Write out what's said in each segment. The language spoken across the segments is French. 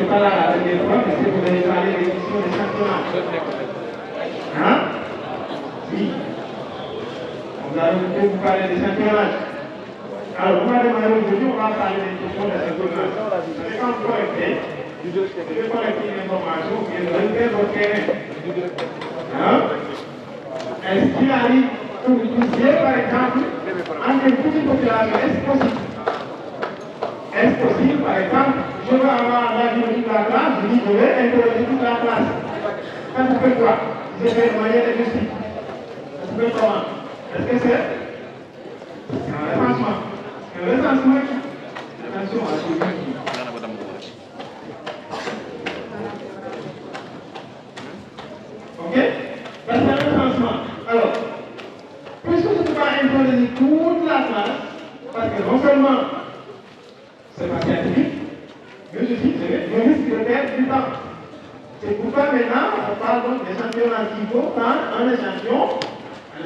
c'est pas là la dernière fois, mais c'est vous avez parlé des questions d'échantillonnage. Hein? Oui. On a beaucoup parlé d'échantillonnage. Alors, on va demander aujourd'hui, on va parler des questions d'échantillonnage. C'est quand vous collectez, vous devez collecter une information et relever votre terrain. Hein? Est-ce qu'il arrive que vous trouviez, par exemple, entre une petite population, est-ce possible? Est-ce possible, par exemple, je veux avoir l'avis de toute la classe, je dis, je vais interroger toute la classe. Ça vous fait quoi? Je fais de manière linguistique. Ça se fait comment? Est-ce que c'est un recensement? Un recensement qui... Attention à ce que ok? Ça c'est un recensement. Alors, puisque je ne peux pas interroger toute la classe, parce que non seulement c'est pas scientifique, mais je risque de perdre du temps. C'est pourquoi maintenant, on parle donc d'échantillonnage qui vaut par un échantillon de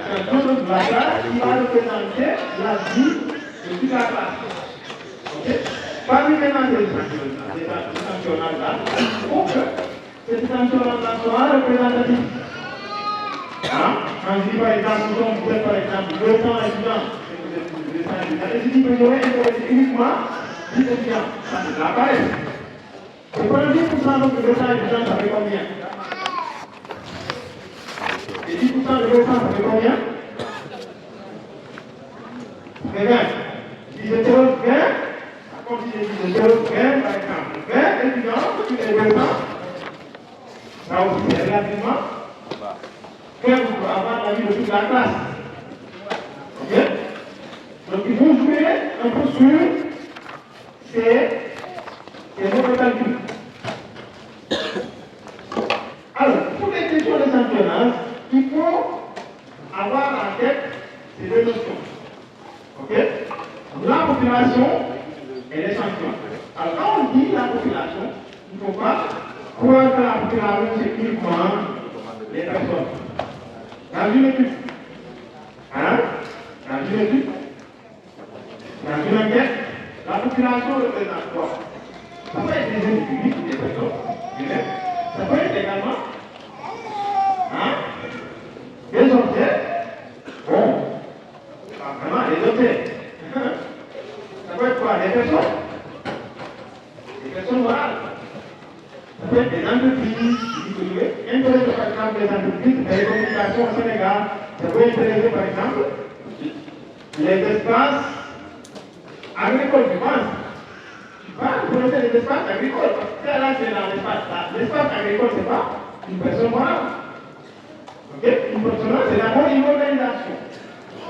la classe qui va représenter la vie de toute la classe. Ok? Parmi maintenant ces échantillonnages-là, il faut que cet échantillonnage-là soit représentatif. Hein? Quand je dis par exemple, vous êtes par exemple 200 étudiants, et je dis que j'aurais interrogé uniquement 10 étudiants, ça c'est de la paresse. Et pour le 10% donc de 200 étudiants, ça fait combien? Et 10% de 200, ça fait combien? Ça fait 20. Si je interroge 20, comme si je interroge 20 par exemple, 20 étudiants sur les 200, ça aussi c'est relativement faible pour avoir l'avis de toute la classe. Ok? Donc il faut jouer un peu sur ces autres calculs. Alors, pour les questions d'échantillonnage, il faut avoir en tête ces deux notions. Ok? La population et l'échantillon. Alors, quand on dit la population, il ne faut pas croire que la population, c'est uniquement les personnes. Dans une étude, hein? Dans une étude, dans une enquête, la population représente quoi? Ça peut être des individus, des personnes, ça peut être également des objets. Bon, pas vraiment des objets. Ça peut être quoi? Des personnes? Des personnes morales. Ça peut être des entreprises, intéresser par exemple les entreprises de télécommunications au Sénégal. Ça peut intéresser par exemple les espaces agricoles, tu penses? Vous connaissez les espaces agricoles, parce que là c'est dans l'espace. L'espace agricole, c'est pas une personne morale. Ok? Une personne morale, c'est d'abord une organisation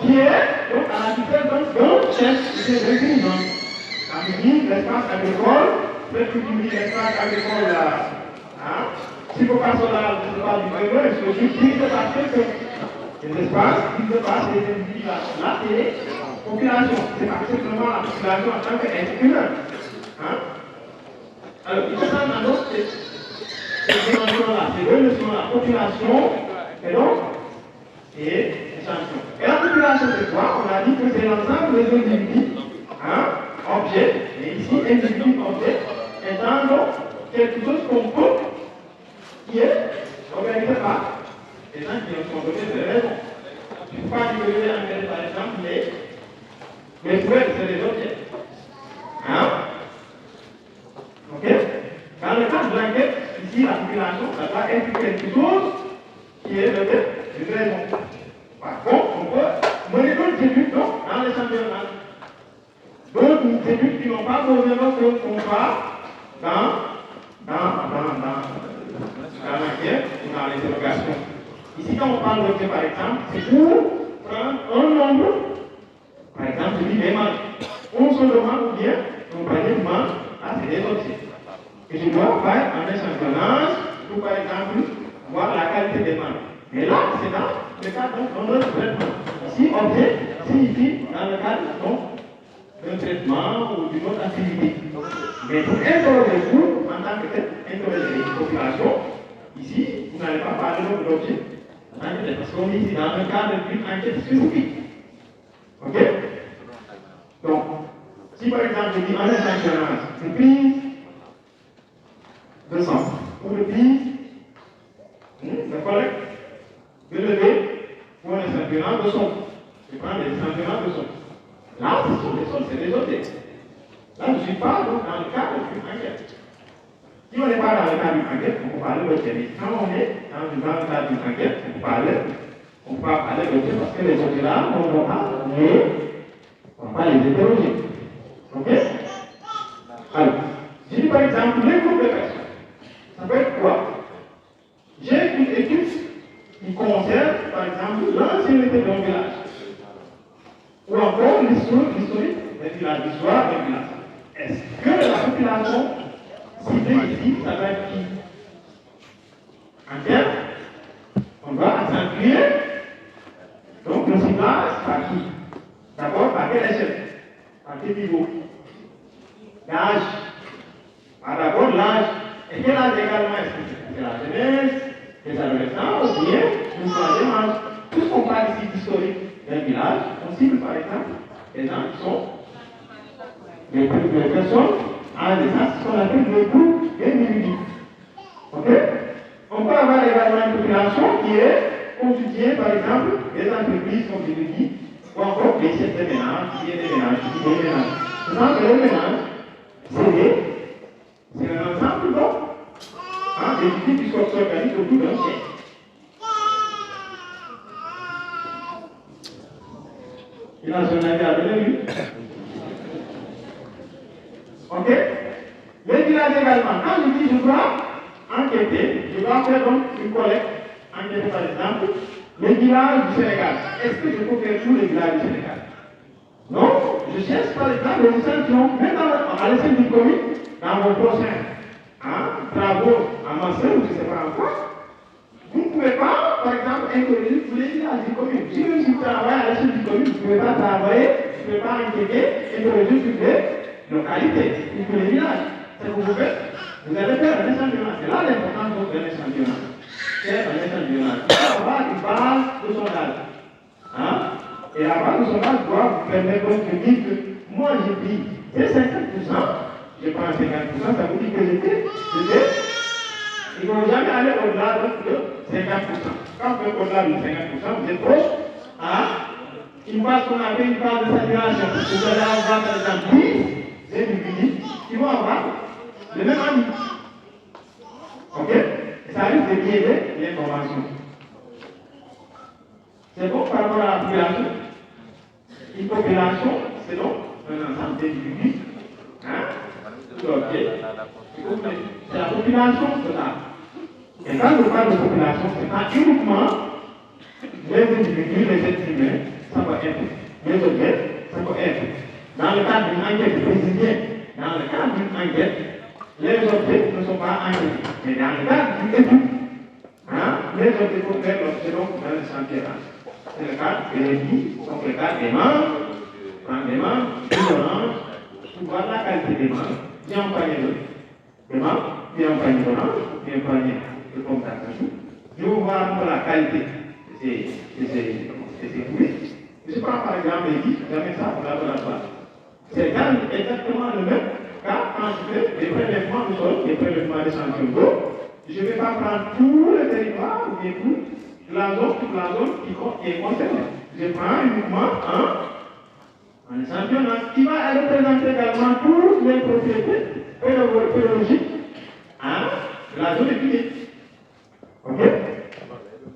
qui est donc à la tutelle d'un chef de régime. Quand on dit l'espace agricole, peut-être que tu dis l'espace agricole psychopastoral, je ne sais pas du tout, est-ce que je dis que parce que les espaces qui se passent des individus là, c'est les populations. C'est pas simplement la population en tant qu'être humain. Hein? Alors, il faut prendre en compte ces dimensions-là, ces deux notions-là, population et donc échantillon. Et la population, c'est quoi? On a dit que c'est l'ensemble des individus, objets, et ici, individu, objet, étant donc quelque chose qu'on peut, qui est organisé par des gens qui ont donné des raisons. Je ne peux pas dire que je vais engager par exemple les poètes, c'est des objets. Hein? Ok? Dans le cas de l'enquête, ici, la population, ça va être quelque chose qui est une raison. Par contre, on peut mener d'autres études dans l'échantillonnage. D'autres études qui n'ont pas besoin qu'on fasse dans l'enquête ou dans les interrogations. Ici, quand on parle d'objet, par exemple, c'est pour prendre un nombre, par exemple, je dis des manches. On se demande ou bien, on va dire manches, c'est des objets. Et je dois faire un échantillonnage pour, par exemple, voir la qualité des manches. Mais là, c'est dans le cadre d'un autre traitement. Ici, objet signifie dans le cadre d'un traitement ou d'une autre activité. Mais pour interroger vous, en tant que tel, interroger une population, ici, vous n'allez pas parler d'objet. Parce qu'on est ici dans le cadre d'une enquête spécifique. Ok? Donc, si par exemple je dis un échantillonnage, je prise de sang pour le pays de collecte, de lever pour un échantillonnage de son. Je prends des échantillonnages de son. Là, ce sont des choses, c'est des hôtels. Là, je ne suis pas donc, dans le cadre d'une enquête. Si on n'est pas dans le cadre d'une enquête, on peut parler de thème. Quand on est dans le cadre d'une enquête, on peut pas parler de thème parce que les hôtels là, on ne va pas les interroger. Ok? Alors, je dis par exemple, les groupes de personnes. Ça peut être quoi? J'ai une étude qui concerne, par exemple, l'ancienneté d'un village. Ou encore l'historique d'un village, l'histoire d'un village. Est-ce que la population ciblée ici, ça va être qui? En termes, on va accentuer donc le ciblage par qui? D'abord, par quelle échelle? Par quel niveau? L'âge. D'abord, l'âge. Et quel âge également est-ce que c'est la jeunesse, les adolescents, ou bien le troisième âge? Puisqu'on parle ici d'historique d'un village, on cible par exemple les gens qui sont les personnes à des gens qui sont appelés le groupe des individus. Ok? On peut avoir également une population qui est constituée par exemple des entreprises, comme je l'ai dit, ou encore des chefs de ménage, des ménages. Ce sont les ménages, c'est un ensemble donc des individus qui s'organisent autour d'un chef. Il a son avis à donner, lui. Ok? Les villages également. Quand je dis je dois enquêter, je dois faire donc une collecte, enquêter par exemple, les villages du Sénégal. Est-ce que je peux faire tous les villages du Sénégal? Non, je cherche par exemple les échantillons, même à l'échelle d'une commune, dans vos prochains travaux en master ou je ne sais pas encore. Vous ne pouvez pas, par exemple, interroger tous les villages d'une commune. Si vous travaillez à l'échelle d'une commune, vous ne pouvez pas travailler, vous ne pouvez pas enquêter, interroger toutes les localités, tous les villages. C'est ce que vous faites. Vous allez faire un échantillonnage. C'est là l'importance d'un échantillonnage. C'est un échantillonnage. Il faut avoir une base de sondage. Et la base de sondage doit vous permettre de dire que moi j'ai dit, c'est 50%, je prends 50%, ça vous dit que j'étais. Ils ne vont jamais aller au-delà de 50%. Quand vous êtes au-delà de 50%, vous êtes proche à une base qu'on appelle une base de saturation. Vous allez avoir par exemple 10 individus qui vont avoir le même ami. Ok? Et ça risque de biaiser l'information. C'est bon par rapport à la population? Une population, c'est donc un ensemble d'individus. Ok. C'est la population totale. Et quand je parle de population, ce n'est pas uniquement les individus, les êtres humains, ça peut être les objets, ça peut être dans le cadre d'une enquête, je précise bien, dans le cadre d'une enquête, les objets ne sont pas enquêtés. Mais dans le cadre d'une étude, les objets vont faire l'objet donc dans le chantier. C'est le cadre de l'étude, donc le cadre des membres, prendre des membres, l'orange, pour voir la qualité des membres, bien empoigner des membres, bien empoigner l'orange, bien empoigner le contact. Je veux voir un peu la qualité de ces fruits. Je prends par exemple les disques, j'amène ça au laboratoire. C'est exactement le même cas quand je fais des prélèvements du sol, des prélèvements d'échantillons d'eau. Je ne vais pas prendre tout le territoire ou bien toute la zone qui est concernée. Je prends uniquement un échantillonnage qui va représenter également toutes les propriétés pédagogiques de la zone étudiée. Ok?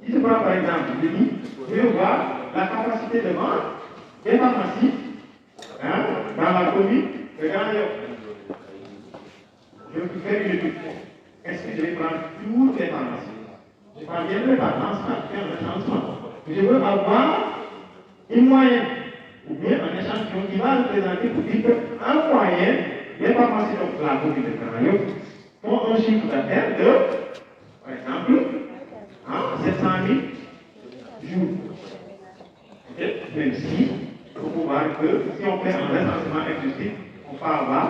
Si je prends par exemple, je vais voir la capacité de vente des pharmacies dans la commune de Grand Yoff. Je vais faire une étude. Est-ce que je vais prendre toutes les pharmacies? Je ne parviendrai pas dans ce cas de faire un changement. Je veux avoir une moyenne ou bien un échantillon qui va représenter pour dire qu'en moyenne, les pharmacies de la commune de Grand Yoff font un chiffre d'affaires de, par exemple, 700 000 jours. Okay? Même si, il faut voir que si on fait un recensement exhaustif, on peut avoir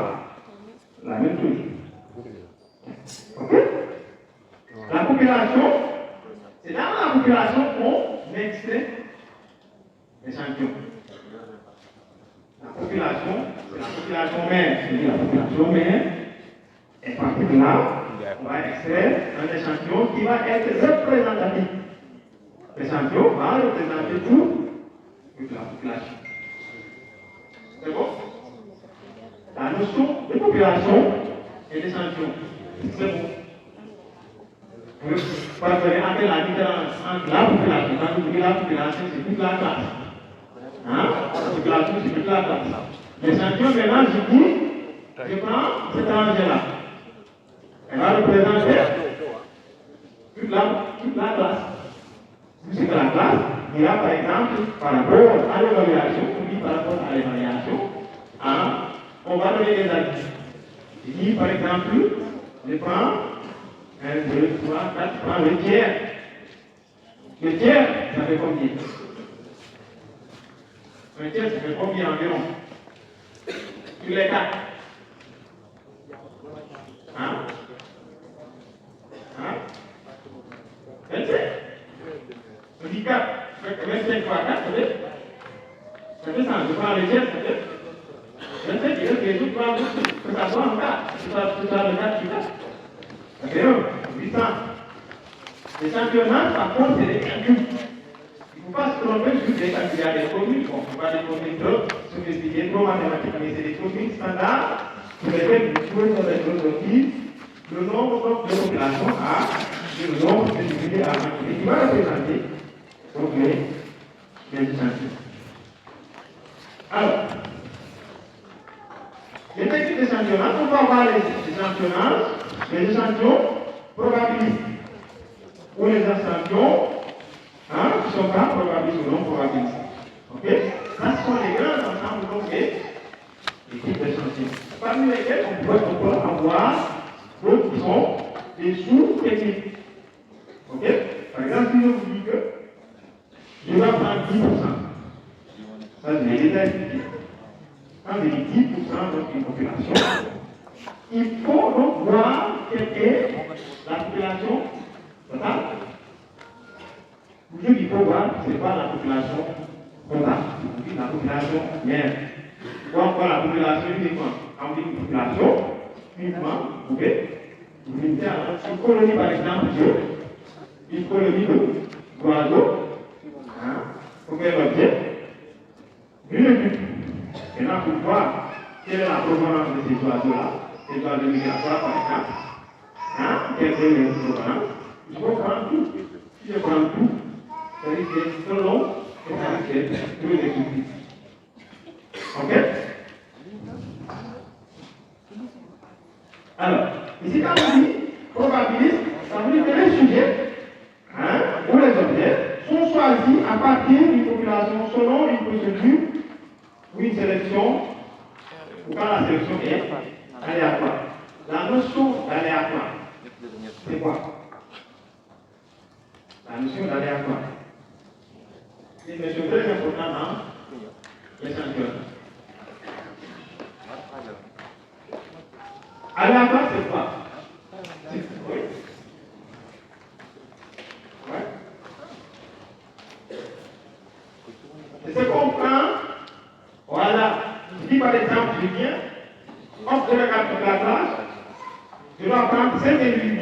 la même chose. Ok? La population, c'est dans la population qu'on extrait l'échantillon. La population, c'est la population mère. C'est-à-dire la population mère est partie de là, on va extraire un échantillon qui va être représentatif. L'échantillon va représenter toute la population. C'est bon? La notion de population et d'échantillon, c'est bon. Vous pouvez appeler la différence entre la population. Quand vous dites la population, c'est toute la classe. Hein? La population, c'est toute la classe. L'échantillon, maintenant, je dis, je prends cet rangée-là. Elle va représenter toute la classe. C'est que la classe, il y a par exemple, par rapport à l'évaluation, on dit par rapport à l'évaluation, hein, on va donner des avis. Je dis par exemple, je prends 1, 2, 3, 4, je prends le tiers. Le tiers, ça fait combien? Un tiers, ça fait combien environ? Sur les 4. Hein? Hein? 27. On dit 4. 25 fois 4, ça fait 100. Je prends le tiers, ça fait 27. Et donc, les autres doivent que ça soit en 4. C'est ça le 4 sur 4. Ça fait 800. Les championnats, par contre, c'est des calculs. Il ne faut pas se tromper juste des calculs. Il y a des formules. Bon, on va des formules trop sophistiquées, trop mathématiques, mais c'est des formules standards sur lesquelles vous pouvez connaître aujourd'hui le nombre de populations à le nombre d'individus à et qui va représenter donc les échantillons. Alors, les techniques d'échantillonnage, on va voir les échantillons probabilistes ou les échantillons qui ne sont pas probabilistes ou non probabilistes. Ok? Ça, ce sont les grands ensembles des types d'échantillons. Parmi lesquels on peut avoir d'autres qui sont des sous-techniques. Ok? Par exemple, si je vous dis que je vais prendre 10%, ça je l'ai déjà expliqué. Quand je dis 10% d'une population, il faut donc voir quelle est la population totale. Toujours il faut voir c'est quoi la population totale, la population mienne. Ou encore la population uniquement. Quand on dit une population, uniquement, vous pouvez vous limitez à une colonie par exemple, une colonie d'oiseaux, pour quel objet? Une but. Maintenant, pour voir quelle est la provenance de ces oiseaux-là, ces oiseaux migratoires par exemple, quelle est leur provenance, il faut prendre tout. Si je prends tout, ça risque d'être trop long et ça risque d'être trop exclusif. Ok? Alors, ici, quand on dit probabiliste, ça veut dire que les sujets ou les objets sont choisis à partir d'une population selon une procédure ou une sélection, ou quand la sélection est aléatoire. La notion d'aléatoire, c'est quoi? La notion d'aléatoire. C'est une notion très importante dans l'échantillonnage. Aléatoire, c'est quoi? Oui. Ouais. C'est ce qu'on prend. Voilà. Je dis par exemple, je viens, hop, je regarde toute la classe, je dois prendre 5 individus.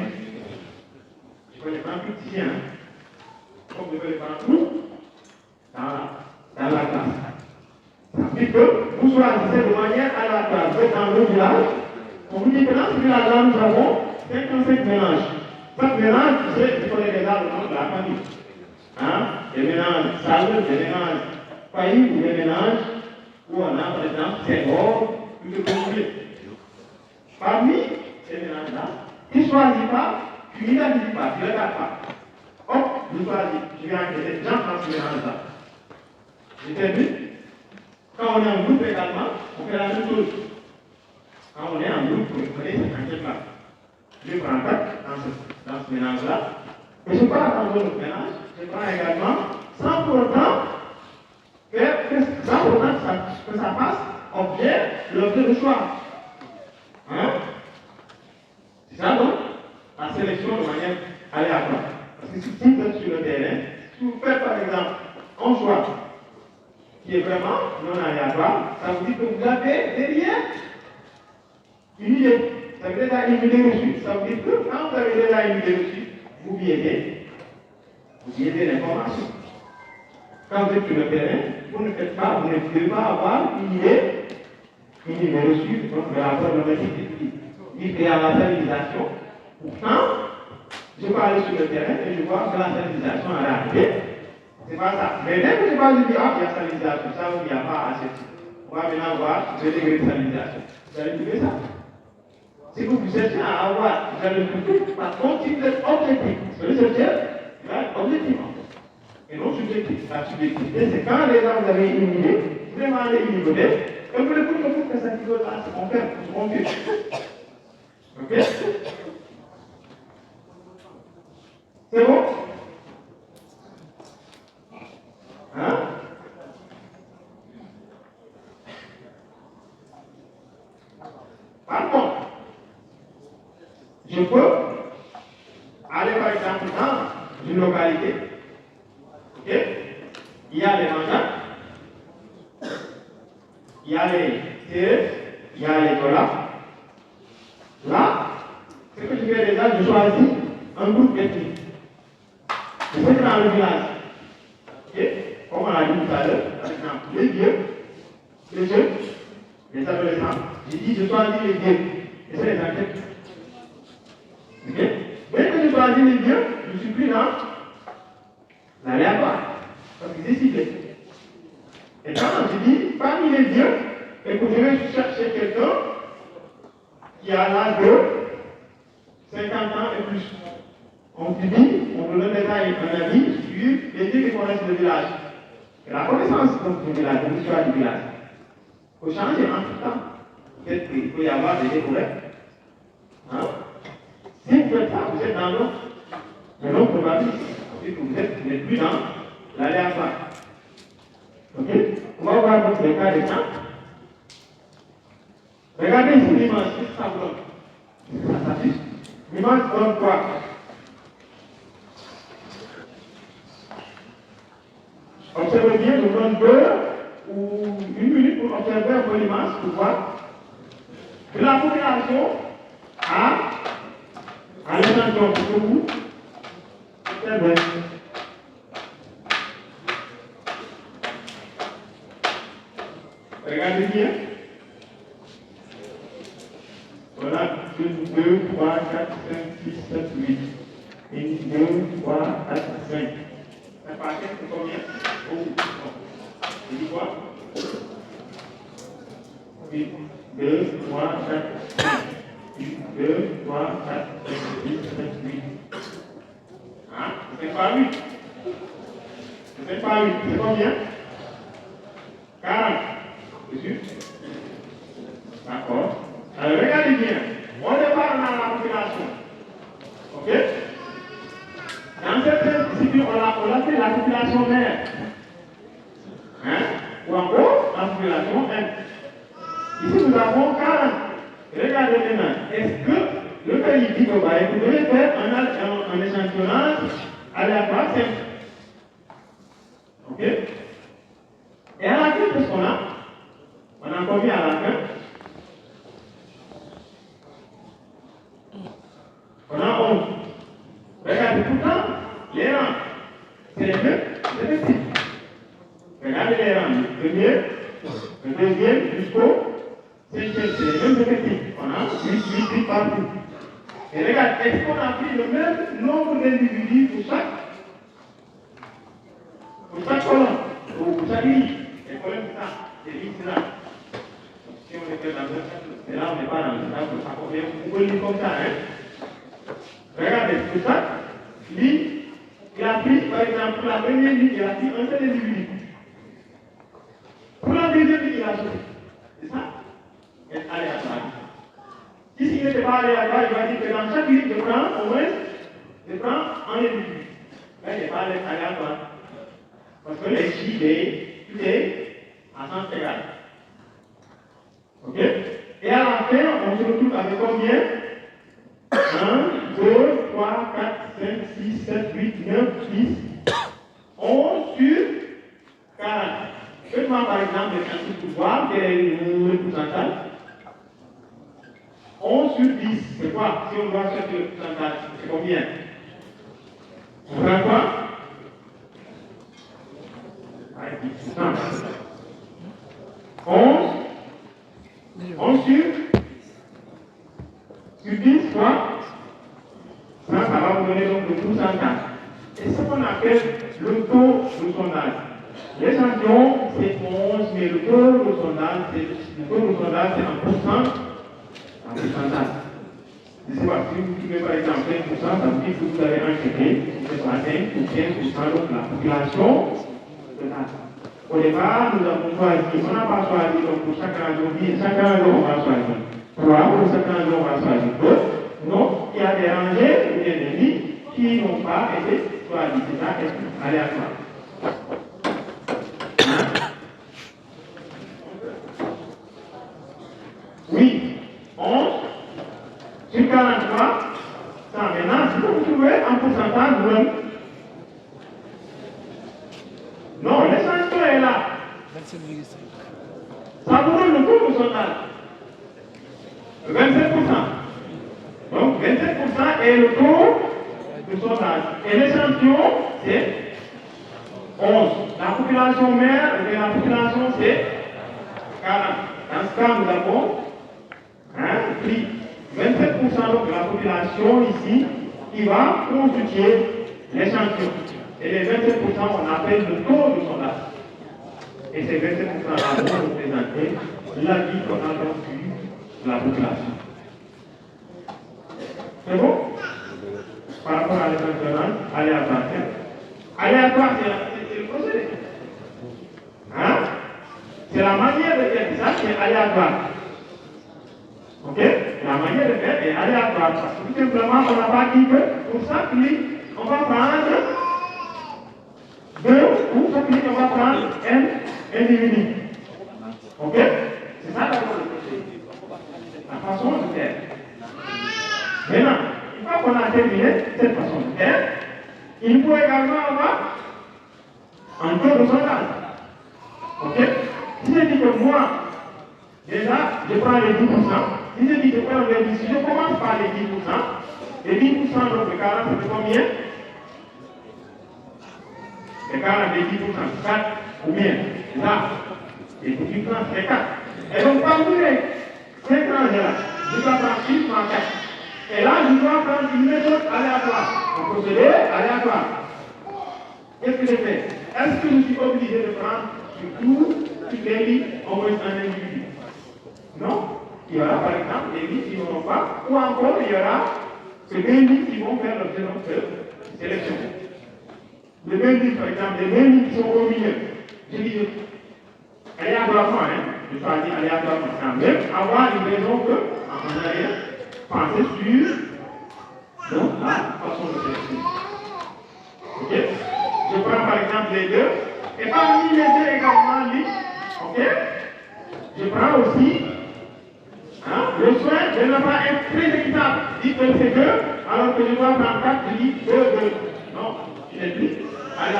Je peux les prendre tout ici, comme je peux les prendre tout dans la classe. Ça veut dire que vous choisissez de manière aléatoire. Vous êtes dans le village. On vous dit que dans ce village-là, nous avons 55 ménages. Chaque ménage, tu sais, il connaît déjà le nom de la famille. Des ménages salles, des ménages faillis ou des ménages où on a, par exemple, 5 ordres, tout ce que vous voulez. Parmi ces ménages-là, tu ne choisis pas, tu n'identifies pas, tu ne regardes pas. Hop, je choisis, je vais enquêter, j'entre dans ce ménage-là. Je termine. Quand on est en groupe également, on fait la même chose. Quand on est en groupe, vous prenez cette enquête-là. Je prends 4 dans ce ménage-là. Et je pars dans un autre ménage. Je prends également, sans pour autant que ça fasse l'objet de choix. C'est ça donc, la sélection de manière aléatoire. Parce que si vous êtes sur le terrain, si vous faites par exemple un choix qui est vraiment non aléatoire, ça vous dit que vous avez derrière une idée. Vous avez déjà une idée reçue. Ça veut dire que quand vous avez déjà une idée reçue, vous biaisez l'information. Quand vous êtes sur le terrain, vous ne devez pas avoir une idée reçue de la problématique étudiée. Il y a la stabilisation. Pourtant, je peux aller sur le terrain et je vois que la stabilisation est arrivée. C'est pas ça. Mais dès que je vois, je dis, ah, il y a stabilisation, ça, il n'y a pas assez. On va maintenant voir le degré de stabilisation. Vous allez trouver ça. Si vous cherchez à avoir, vous allez le trouver. Par contre, si vous êtes objectif, ce rechercheur, il va être objectif en fait. Et non subjectif. La subjectivité, c'est quand les gens vous avez une idée, vous demandez une hypothèse, et vous le dites que cette hypothèse-là se confirme. Ok? C'est bon? Hein? Par contre, je peux aller par exemple dans une localité. Ok? Il y a les mangas, il y a les CF, il y a les dollars. Là, ce que je fais déjà, je choisis un groupe ethnique. Je sais dans le village. Ok? Comme on l'a dit tout à l'heure, par exemple, les vieux, les jeunes, les adolescents. J'ai dit, je choisis les vieux. Et c'est les enquêtes. Ok? Dès que je choisis les vieux, je suis plus dans l'aléatoire. Parce que c'est ciblé. Et quand je dis, parmi les vieux, et que je vais chercher quelqu'un qui a l'âge de 50 ans et plus. On dit, on vous donne un avis sur les vieux qui connaissent le village. Et la connaissance du village, de l'histoire du village. Il faut changer en tout temps. Peut-être qu'il peut y avoir des découvertes. Hein? Si vous faites ça, vous êtes dans le non probabiliste. Vous n'êtes plus dans l'aléatoire. Ok? On va voir le cas d'exemple. Regardez ici l'image, qu'est-ce que ça vous donne? Ça s'affiche. L'image donne quoi? Observez bien, je vous donne 2 ou 1 minute pour observer un peu l'image, pour voir que la population a l'échantillon pour vous. Observez. Regardez bien. Voilà, 1, 2, 3, 4, 5, 6, 7, 8. 1, 2, 3, 4, 5. Ça passe, c'est combien? Oh, bon. Je dis quoi? 1, 2, 3, 4, 5. 1, 2, 3, 4, 5, 6, 7, 8. Hein? C'est pas 8. C'est pas 8. C'est combien? 40. C'est sûr? D'accord. Alors regardez bien. On départ dans la population. Ok? Dans certaines disciplines, on l'appelle la population mère. Hein? Ou encore la population M. Ici, nous avons 40. Regardez maintenant. Est-ce que le pays dit que vous devez faire un échantillonnage aléatoire simple? Ok? Et à la fin, qu'est-ce qu'on a? On a combien à la fin? On a 11. Regardez, pourtant, les rangs, c'est les mêmes, c'est les petits. Regardez les rangs, le premier, le deuxième, jusqu'au 5e, c'est les mêmes effectifs. On a 8 partout. Et regarde, est-ce qu'on a pris le même nombre d'individus pour chaque colonne, ou pour chaque ligne? Les colonnes, c'est ça, les lignes, c'est là. Si on était dans le cas, mais là, on n'est pas dans le cas, vous pouvez le dire comme ça, hein? Regardez, tout ça, ligne, il a pris, par exemple, pour la première ligne, il a pris un seul individu. Pour la deuxième ligne, il a choisi. C'est ça? Et aléatoire. Si il n'était pas aléatoire, il va dire que dans chaque ligne, je prends au moins, je prends un individu. Là, il n'est pas aléatoire. Parce que les chiffres, tout est à sens égal. Ok? Et à la fin, on se retrouve avec combien? 1, 2, 3, 4, 5, 6, 7, 8, 9, 10, 11 sur 40. Faites-moi par exemple les calculs pour voir quel est le pourcentage. 11 11 sur 10, c'est quoi? Si on doit faire le pourcentage, c'est combien? On fait quoi? 10%. 11 sur 10 fois, ça va vous donner donc le pourcentage. Et ce qu'on appelle le taux de sondage. L'échantillon, c'est 11, mais le taux de sondage, c'est en pourcentage. Je ne sais pas, si vous trouvez par exemple 5%, ça veut dire que vous avez enquêté, c'est pas 5 ou 15% donc la population de la. Au départ, nous avons choisi, on n'a pas choisi donc pour chaque région, on va choisir 3, pour chaque région, on va choisir 2. Non, il y a des rangées ou des lits qui n'ont pas été choisis. C'est ça, aléatoire. Oui, 11 sur 43, ça maintenant, si vous trouvez en pourcentage, vous non, l'échantillon est là. Ça vous donne le taux de sondage. 27%. Donc 27% est le taux de sondage. Et l'échantillon, c'est 11. La population mère et la population, c'est 40. Dans ce cas, nous avons pris 27% donc de la population ici qui va constituer l'échantillon. Et les 27%, on appelle le taux de sondage. Et ces 27% là vont représenter la vie qu'on a donc vue de la population. C'est bon? Par rapport à l'échantillonnage aléatoire. Aléatoire, c'est le procédé. Hein? C'est la manière de faire ça qui est aléatoire. Ok? La manière de faire est aléatoire. Parce que tout simplement, on n'a pas dit que pour chaque lit, on va prendre 2 ou chaque lit, on va prendre un individu. Ok? C'est ça la façon de faire. Maintenant, une fois qu'on a terminé cette façon de faire, il faut également avoir un taux de sondage. Ok? Si je dis que moi, déjà, je prends les 10%, si je dis que je prends les 10%, si je commence par les 10%, les 10% donc le 40, c'est combien? Les 40 et 10%, 4 ou bien là, et pour du plan, c'est 4. Et donc, parmi les 5 rangées-là, je dois prendre uniquement 4. Et là, je dois prendre une méthode aléatoire. Un procédé aléatoire. Qu'est-ce que je fais? Est-ce que je suis obligé de prendre sur les lits au moins un individu? Non. Il y aura par exemple des lits qui n'auront pas, ou encore il y aura que des lits qui vont faire l'objet de sélection. Les mêmes lits, par exemple, les mêmes lits qui sont au milieu. Je dis aléatoirement, je choisis aléatoirement, quand même avoir une raison que, en arrière, penser sur donc, la façon de sélectionner. Ok? Je prends par exemple les deux, et parmi les deux également lits, ok? Je prends aussi le soin de ne pas être très équitable. Dites que c'est 2, alors que je dois prendre 4, je dis 2, 2. Non, il est plus. Allez,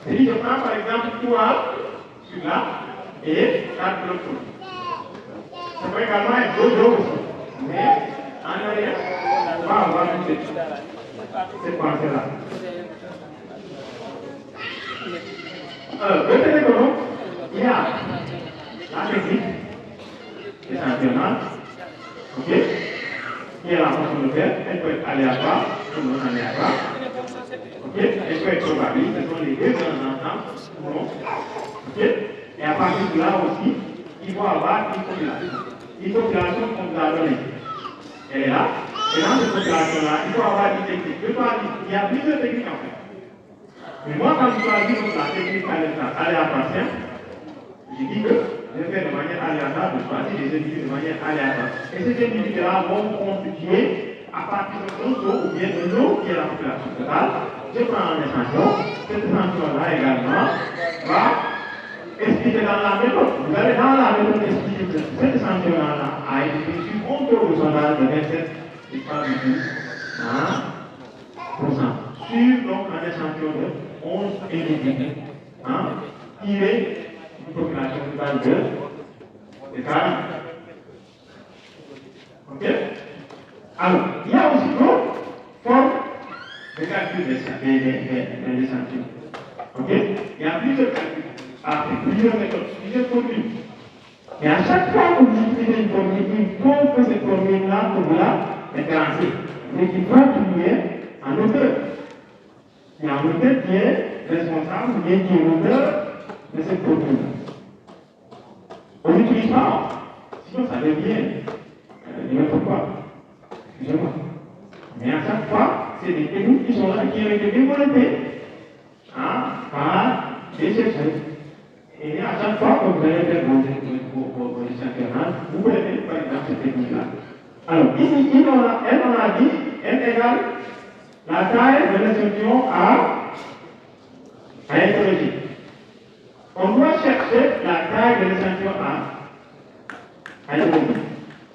je dis, je prends par exemple 3 sur là et 4 de l'autre côté. Ça peut également être 2 aussi. Mais en arrière, on va avoir cette pensée-là. Retenez que donc, il y a la technique, l'échantillonnage, ok, qui est la façon de faire, elle peut être aléatoire, ou non aléatoire. Ok? Elle peut être probabiliste, ce sont les deux dans ensemble, ou non. Ok? Et à partir de là aussi, il faut avoir une population. Une population qu'on nous a donnée. Elle est là. Et dans cette population-là, il faut avoir une technique. Il y a plusieurs techniques en fait. Mais moi, quand je choisis la technique aléatoire, je dis que je fais de manière aléatoire, je choisis des individus de manière aléatoire. Et ces individus-là vont constituer à partir d'un taux ou bien de l'eau qui est la population totale. Je prends un échantillon, cet échantillon-là également va expliquer dans la méthode. Vous allez dans la méthode expliquer que cet échantillon-là a été sur un taux de sondage de 27 et pas du tout sur donc un échantillon de 11 individus qui est une population totale de 40. Ok? Alors, il y a aussi d'autres formes de calcul des échantillons. Ok? Il y a plusieurs calculs, plusieurs méthodes, plusieurs formules. Mais à chaque fois que vous utilisez une formule, il faut que cette formule-là, que vous la référencez. Mais qu'il faut qu'il y ait un auteur. Il y a un auteur qui est responsable, qui est l'auteur de cette formule. On n'utilise pas, sinon ça devient n'importe quoi. Excusez-moi. Mais à chaque fois, c'est des techniques qui sont là, qui ont été développées par des chercheurs. Et à chaque fois que vous allez faire vos échantillons, vous pouvez faire par exemple cette technique-là. Alors, ici, elle en a dit, n égale la taille de l'échantillon à interroger. On doit chercher la taille de l'échantillon à interroger.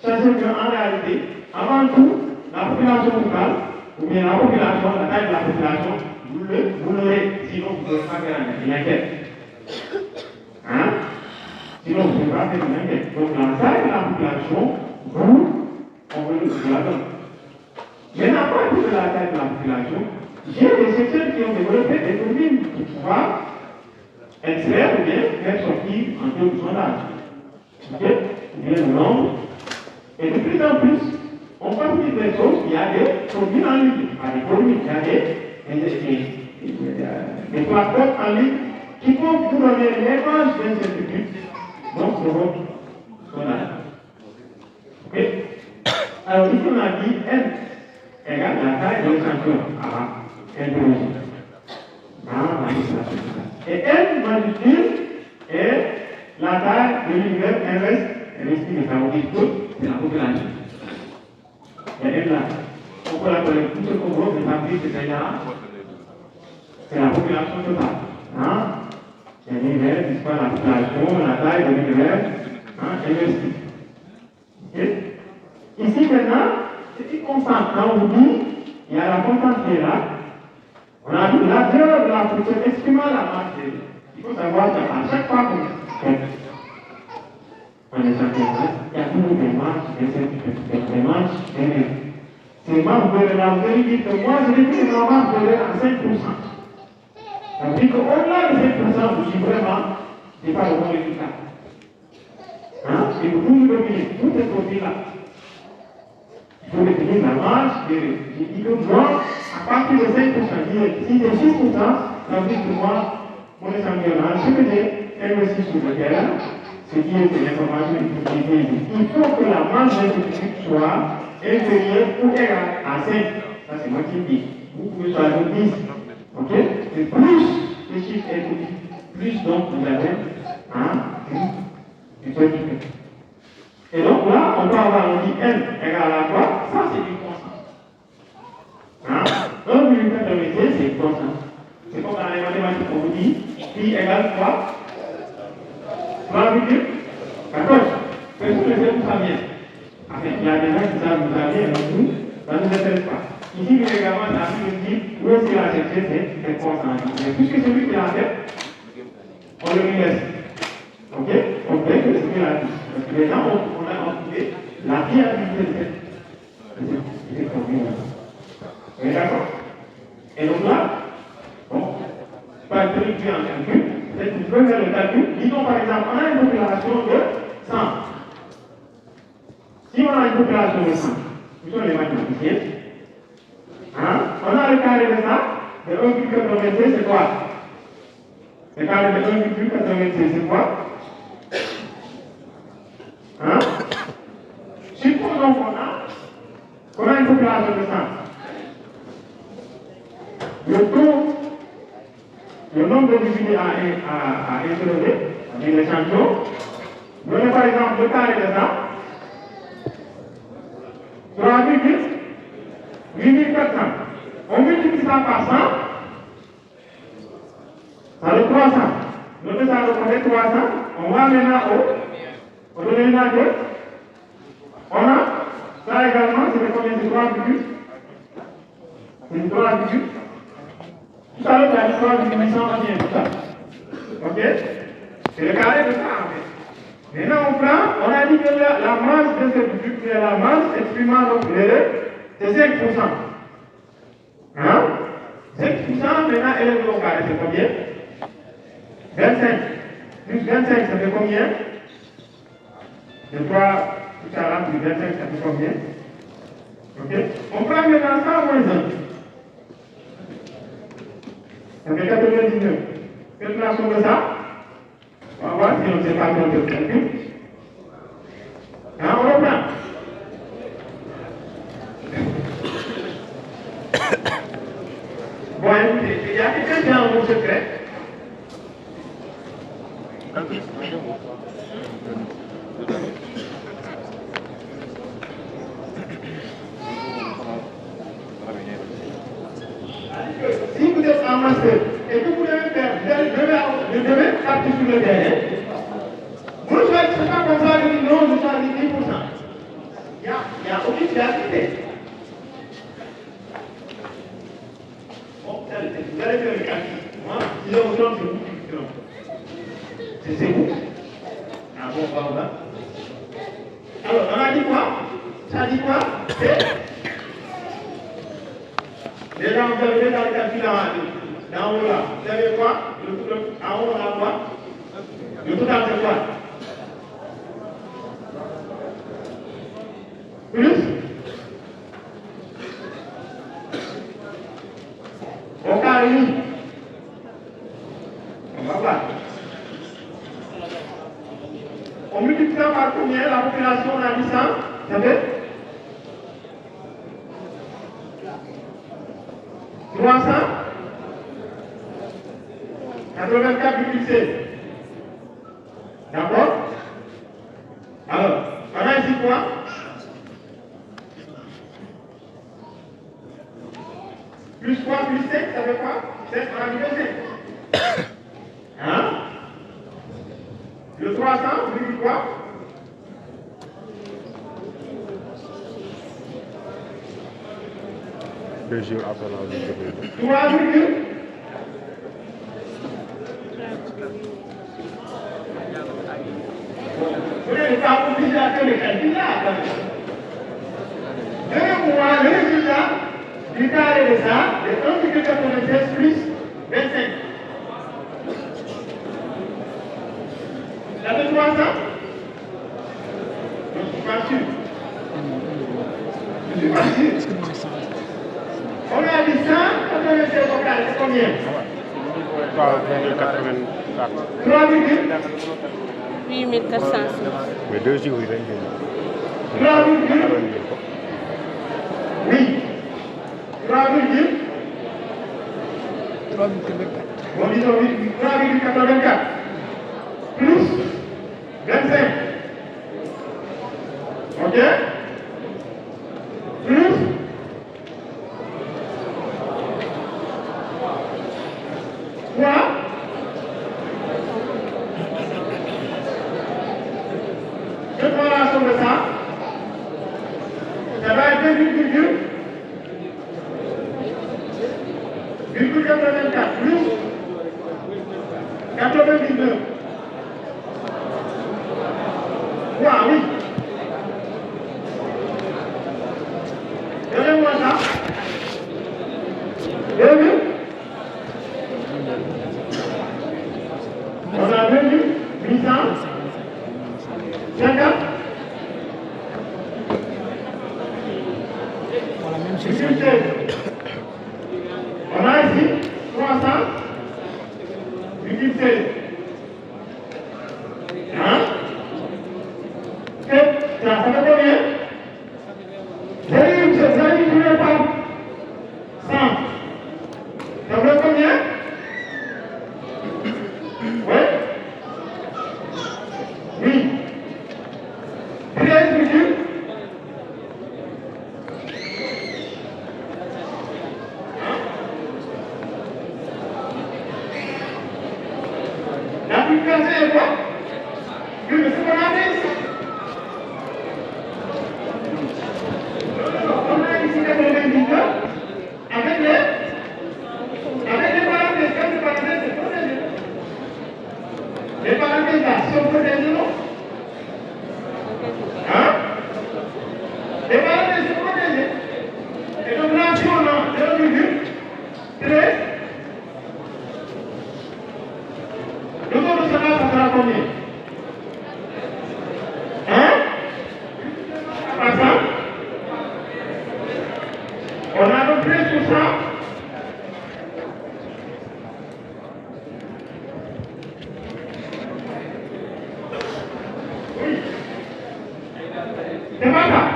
Sachant qu'en réalité, avant tout, la population locale, ou bien la population, la taille de la population, vous l'aurez, sinon vous ne pouvez pas faire une enquête. Hein? Sinon vous ne pouvez pas faire une enquête. Donc la taille de la population, on veut vous la donne. Maintenant, à partir de la taille de la population, j'ai des secteurs qui ont développé des formules pour pouvoir extraire ou bien faire sortir un taux de sondage. Ok? Ou bien le nombre. Et de plus en plus, on facilite les choses, il y a des formules en ligne. Il y a des formules, il y a des plateformes en ligne qui vont vous donner l'image d'un certitude, donc de votre sondage. Ok? Alors ici on a dit N égale la taille de l'échantillon à interroger. Et N majuscule est la taille de l'univers inverse, estimée, ça veut dire que c'est la population. Et N là, on peut l'appeler tout ce qu'on veut, mais ça veut dire que c'est la population totale. L'univers, c'est pas la population, la taille de l'univers investi. Okay? Ici maintenant, c'est une constante. Quand on vous dit, il y a la constante qui est là. On a dit la durée de la fonction estimant la masse. Il faut savoir qu'à chaque fois qu'on est champion, il y a toujours des marches, des marches, ces marches de la vous allez dire que moi, je vais dire que ma marche de à 5%. Ça veut dire qu'au-delà de 5%, je suis vraiment, je n'ai pas le bon résultat. Et vous toujours dominer tous ces produits-là. Il faut définir la marge, j'ai dit que moi, à partir de 5%, si j'ai 6%, ça veut dire que moi, mon échantillonnage, ce que j'ai investi sur le terrain, ce qui est de l'information il faut que la marge d'incertitude soit inférieure ou égale à 5. Ça, c'est moi qui le dis. Vous pouvez choisir 10. Ok? Et plus le chiffre est petit, plus donc vous avez une certitude. Et donc là, on peut avoir, on dit n égale à quoi? Ça, c'est une constante. 1,80, c'est une constante. C'est comme dans les mathématiques, on vous dit pi égale quoi? 3,14. Personne ne sait d'où ça vient. Enfin, il y a des gens qui savent d'où ça vient, mais nous, ça ne nous intéresse pas. Ici, également, ça veut dire où est-ce qu'il a cherché cette constante. Mais puisque c'est lui qui l'a fait, on le lui laisse. Ok? On fait que c'est ce qu'il a dit. Parce que les gens, on a trouvé la fiabilité de cette formule. Vous êtes d'accord? Et donc là, bon, c'est pas un truc qui est en calcul, peut-être que vous pouvez faire le calcul. Disons par exemple, on a une population de 100. Si on a une population de 100, nous sommes les mathématiciens, on a le carré de ça, de 1,96, c'est quoi? Le carré de 1,96, c'est quoi? Supposons qu'on a une population de 100. Le nombre de divisés à interroger, avec l'échantillon, donnez par exemple le carré de 100, 3,8400. On multiplie ça par 100, ça donne 300. Notez ça reconnaît 300, on va maintenant au dénominateur 2. On a ça également, c'est combien? C'est 3 virgules. C'est 3 virgules. Tout à l'heure, tu as dit 3,800, tout ça. Ok? C'est le carré de ça en fait. Maintenant, on a dit que la masse de ce truc, la masse exprimant donc c'est 5%. Hein? 5%, maintenant, élève au carré, c'est combien? 25. Plus 25, ça fait combien? Je crois tout à l'heure, plus 25, ça fait combien? Ok? On prend maintenant 100 moins 1. Ça fait 99. Quelle fraction de ça? On va voir si on ne sait pas compter le calcul. Hein, on reprend. Bon, écoutez, il y a quelqu'un qui a un mot secret. Si vous êtes en master et que vous devez faire, vous devez partir sur le terrain, vous ne choisissez pas comme ça, je dis non, je choisis 10%. Il n'y a aucune créativité. Bon, vous allez faire le calcul. Moi, si je vous trompe, c'est vous qui vous trompez. C'est vous. Ah bon, on va. Alors, on a dit quoi? Ça dit quoi? Déjà, vous avez dans le calcul d'en haut là. Vous avez quoi? En haut, on a quoi? Le total, c'est quoi? Plus? Au carré. On va voir. On multiplie ça par combien? La population, on a dit ça? Ça fait 384,16. D'accord? Alors, on a ici quoi? Plus quoi? Plus 5, ça fait quoi? 5, on a mis 5. Hein? Le 300, vous dites quoi? Deux jours après la vie. 3 virgule. Vous n'avez pas obligé à faire le calcul là. Donnez-moi le résultat du carré de ça, de 1,96 plus 25. Ça fait 300? Je ne suis pas sûr. Je ne suis pas sûr. On a dit 196 au carré, c'est combien? 3 virgule 8400. Mais 2 jours, il est 3 virgule. Oui. 3 virgule. 3,84. On dit 3,84. Plus 25. Ok? Plus 3. Je prends la somme de ça. Ça va être 2,84 plus 99. Wow, oui. Donnez-moi ça. 2000. On a 2850. Pour la même chose. On a ici 300, 8,16. Hein? Ça fait combien? Vous allez multiplier par 100. Ça fait combien? Oui? Oui. 13 virgule. La multiplication est quoi? Oui, mais c'est qu'on a fait ici. On a ici 99 avec les parenthèses. Quand les parenthèses, c'est protégé. Les parenthèses là sont protégées, non? C'est pas ça.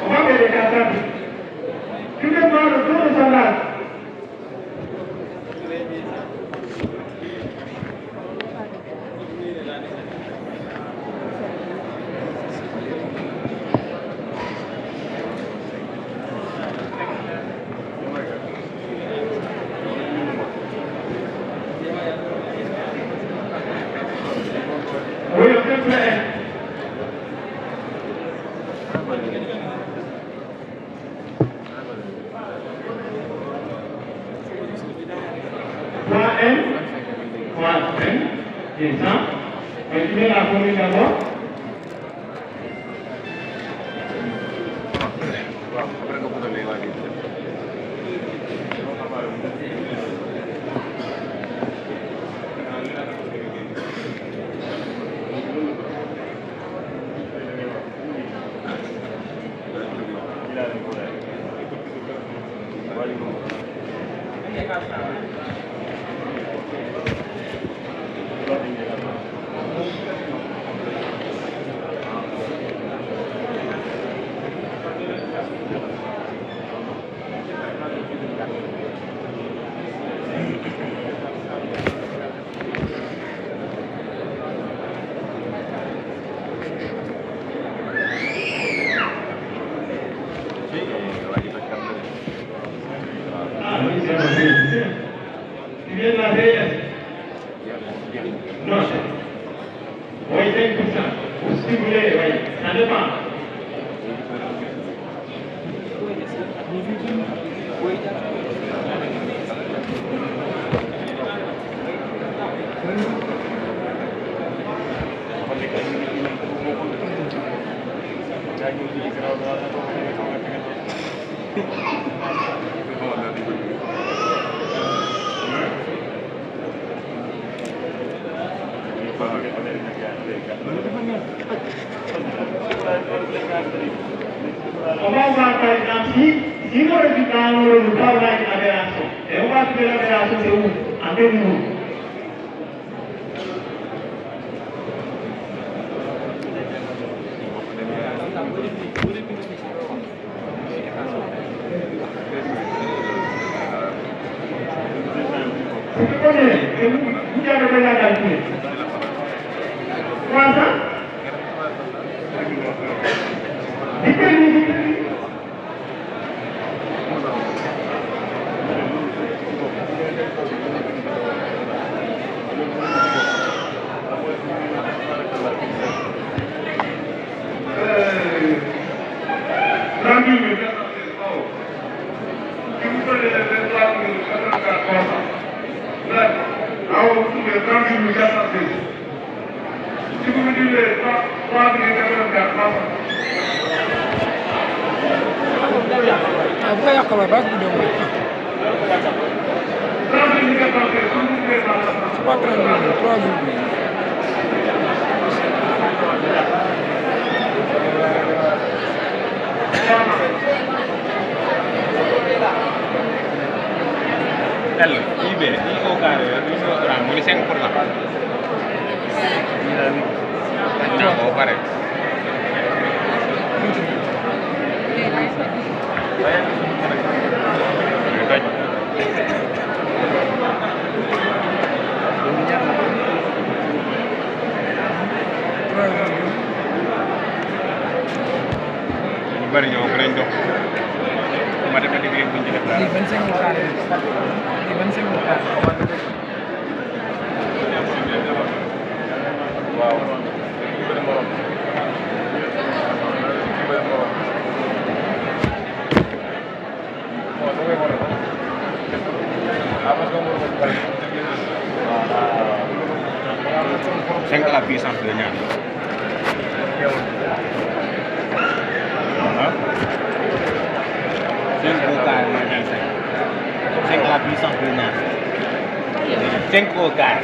On va faire des cartes. Tu veux voir le tour de sondage. Oui, on peut faire. Bien ça. Continuez la commune d'abord. Tu viens de la PS? Non. Oui, 5%. Ou si vous voulez, oui. Ça dépend. On va voir par exemple si le résultat ne nous parle là d'une aberration. Et on va trouver l'aberration c'est où? En quel niveau? Vous connaissez, vous avez déjà calculé. 300? Si vous me dites 3 Apa yang kalau bagus dong? Cepat dulu, terus dulu. Hello, IBE, IO kare, IO orang mulai 5%. Nah, kau pare. Bari ñoo ko lañ dox ma def di buñ ci def dara Di benseng lokal. Di benseng lokal. waaw cinq la puissance de ñaar 5 au carré moins 25. 5 la puissance de ñaar 5 au carré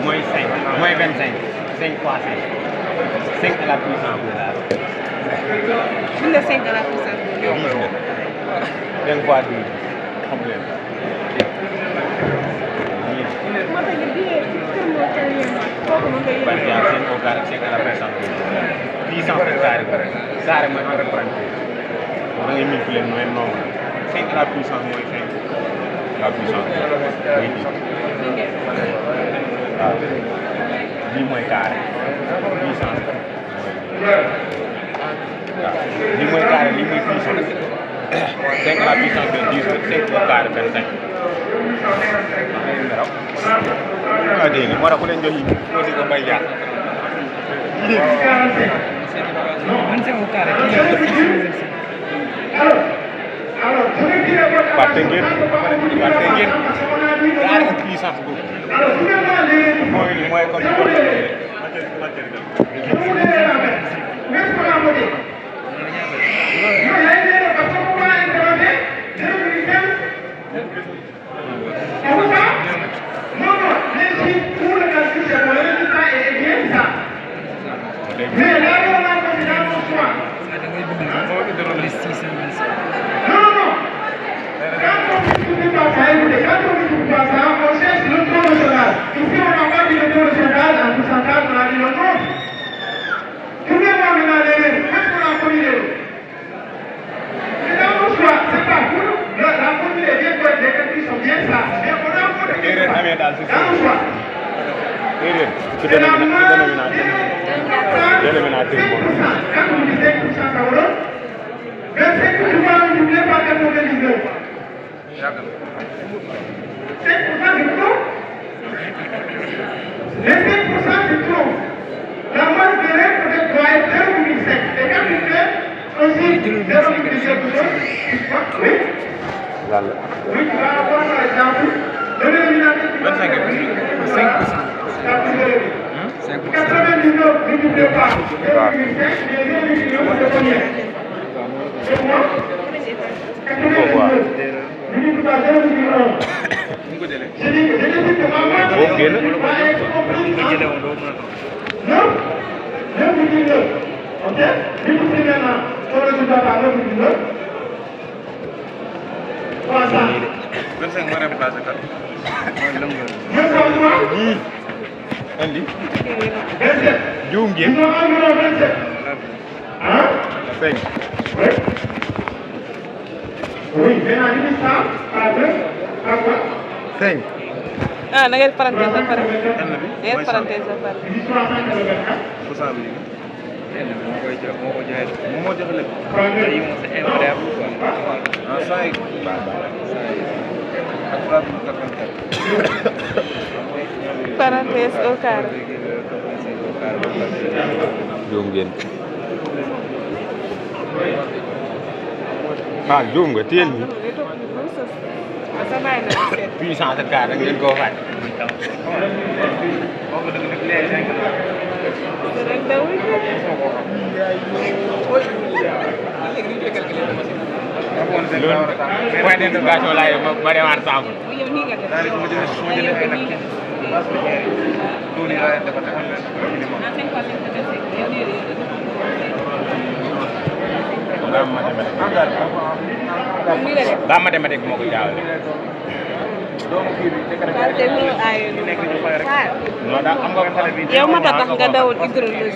moins 5 moins 25. 5 fois 5. 5 à la puissance de la. Mun na 5 à la puissance de Yow mos nga. 5 fois 2. Xam nga. moo tax kooku noonu lay par exemple 5 au carré 5 à la puissance 800 au carré carré mooy 133 da ngay multiplier mooy nombre 5 à la puissance mooy 5 la puissance mooy 10 waaw bii mooy carré 800 waaw bii mooy carré lii mooy puissance 5 à la puissance de 10 5 au carré 25 waaw dégg nga moo tax ku leen jox yi moo di ko bay jaar 25 au carré. fàtte ngeen carré ak puissance boobu mooy comme mais là, on a considéré mon choix. Non, non. Quand on ne pas ça, écoutez, quand on ne pas ça, on cherche le taux de chômage. Ici, on n'a pas dit le taux de chômage en pourcentage, on a dit le nom. Trouvez-moi maintenant les règles. Qu'est-ce qu'on a commis les règles? C'est dans mon choix, c'est pas vous. La formule est bien faite, les calculs sont bien ça. Mais on a un peu de questions. Dans mon choix. ci dénominateur quand vous dites 5%, ça vaut 25 pour moi, vous ne voulez pas faire 99. 5% c'est trop. Les 5% c'est trop. La masse de règles peut-être doit être 0,5. Et quand tu fais aussi 0,5, oui. Oui, tu vas avoir par exemple le dénominateur. 5%. 99, ne n'oubliez pas. 0,5, mais 0,9, c'est combien? C'est moi? 99. Ne n'oubliez pas 0,1. Je dis que ma main va être comprise en 9, 9,9. Ok? Multipliez maintenant ton résultat par 9,9. 300. 25 moo remplacé kat mooy lëng andi 27. juum ngeen Ils ont environ 27. Hein? 5 Oui. Oui, maintenant, il dit ça, par 2, par quoi? 5 ah da ngeen parenthèse ba pare. benn bi da ngeen parenthèse ba pare. Il dit 384. pourcent bi moo koy jox moo ko joxe moom moo joxe lépp Prends-le. ah 5 Parenthèse au carré. juum ngeen ah juum nga téel mi sa bàyyi na la seet. puissance ak carré ngeen koo fàtte rek dawul loolu point d'interrogation laay ma demaat sànq yow nii nga def. daa mathématique moo ko jaawale te loolu aayoo non daa xam nga xale bi yow ma tax nga dawoon hydrologie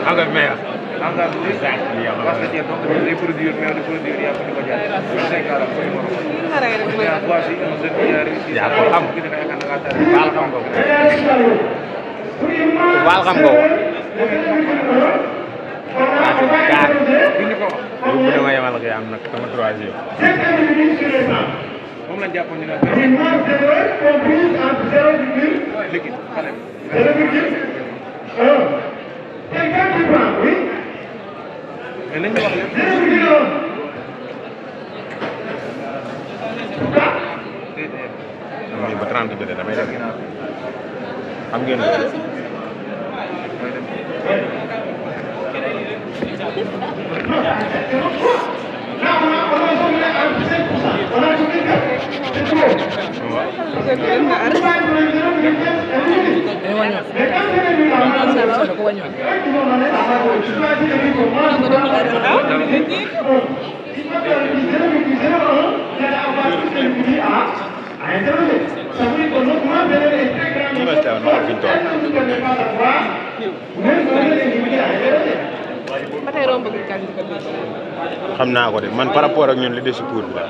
xam nga mais xam nga du sax li yow parce que donc les produire mais les produire ya ko ko jaar 5 ans ko mo nga rek rek ya voici on se dit ya ko xam baal xam nga baal xam nga gaar buñu ko bu dama yamal ko am nak sama 3e moom lañ jàppoon ñu ne Une masse de l'eau comprise entre 0,1 liquide xale et quand tu prends, oui? mais nañ wax lépp 0,1. mais ba 30 jotee damay dem xam ngeen Là, on a sommet entre 5%. On a sommet que c'est trop. Mais quand c'est venu à la ils vont donner la parole. Tu choisis le micro. Moi, je dois faire le temps. Si toi, tu as dit 0,01, il y a la voiture qui dit à interroger. Ça veut dire que notre main est très grande. toll. ba tey romb gi kan xam naa ko de man par rapport ak ñun li des si cour bi la.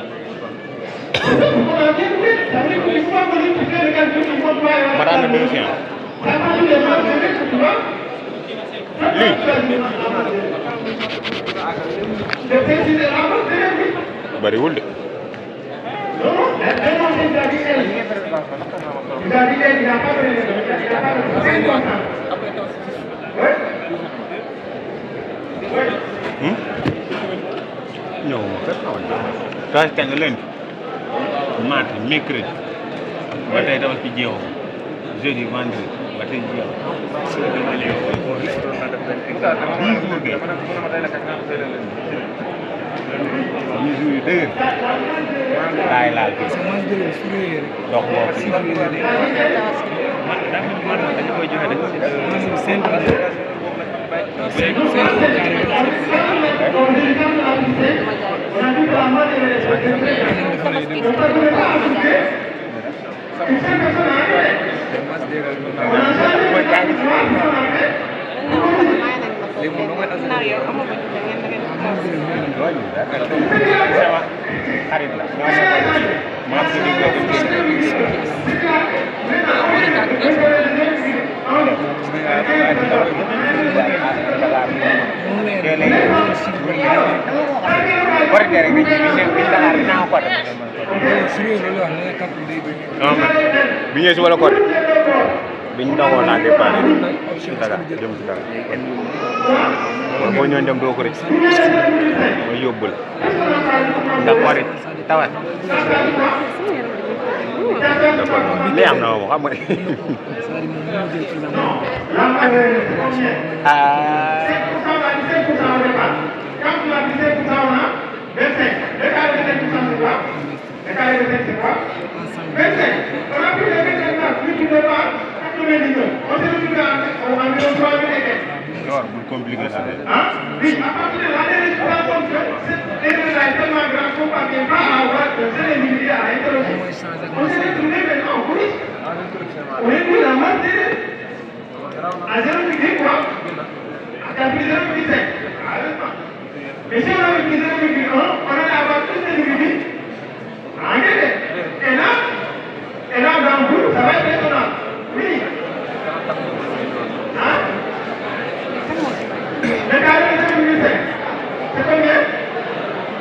ma daan na 200. lii. bariwul de. ñëw ma kat xaw ma. kaas kañ la lundi mardi mercredi ba tey dama ci jeexoo jeudi vendredi ba tey jeexoo. 10 jours yu dëgër laay laal fii dox boobu dañu koy joxe xarit la bi ñëwee si wala côté biñ dogoo laa départ Dakar jëm si Dakar mooy boo ñëwee dem doo ko rëcc mooy yóbbul ndax côté tawat li am na moom xam nga alors bu compliqué ça Oui, à partir de là, les résultats sont faits. Les résultats sont tellement grands qu'on ne parvient pas à avoir de seul individu à interroger. On s'est retrouvé maintenant en police. On est plus en masse à 0,3 à 0,5. Mais si on avait pris 0,1, on allait avoir tous les individus engagés. Et là, dans vous, ça va être étonnant. Oui. Hein? Le carré de 0,5, c'est combien?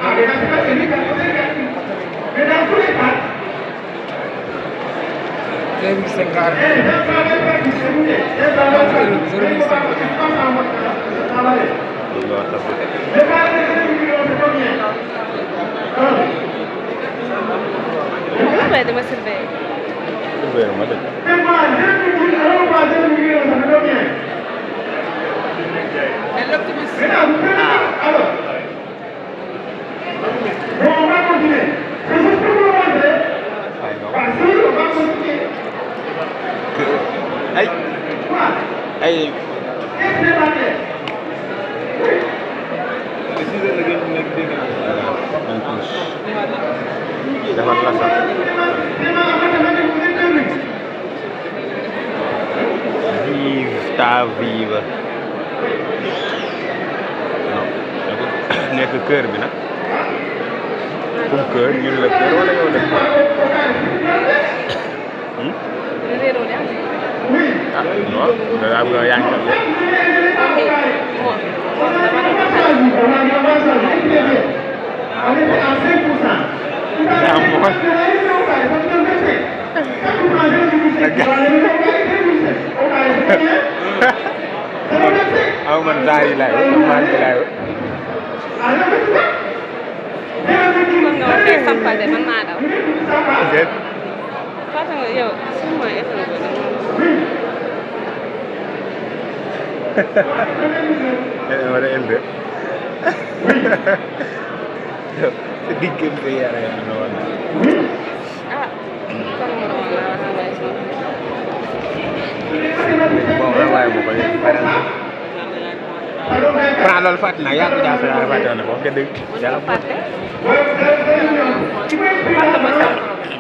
Ah, mais dans ce cas, c'est lui qui a posé le calcul. Mais dans tous les cas, 0,5 carré. Le carré de 0,1, c'est combien? Vai dama surveiller. surveiller ma dëgg. C'est moi, 0,1 par 0,1, ça fait combien? Maintenant, vous prenez alors. Bon, on va continuer. C'est juste pour vous montrer. Parce qu'on va continuer. Ay. Quoi? Ay. Qu'est-ce que c'est la tête? defar la sax. Vive ta vive. non nekk kër bi nag. comme kër ñun la kër wala yow la kër. ah non da ngaa bëgg a yàngal. aw man saa yi laay maa ngi laay. Kon nga wax tey sampal de man maa daw. déet. Fatou nga yow suñu mooy état bi de moom. wala elde. sa diggante yàlla yàlla na wala. Ah kon ma doon la wax nga si. bon waaye bu ko yëg pare na. Franc loolu fàtte naa yaa ngi ko jaasoo yaa fàtte woon na ko nga dégg. Lu fàtte. Fàtte mooy sama.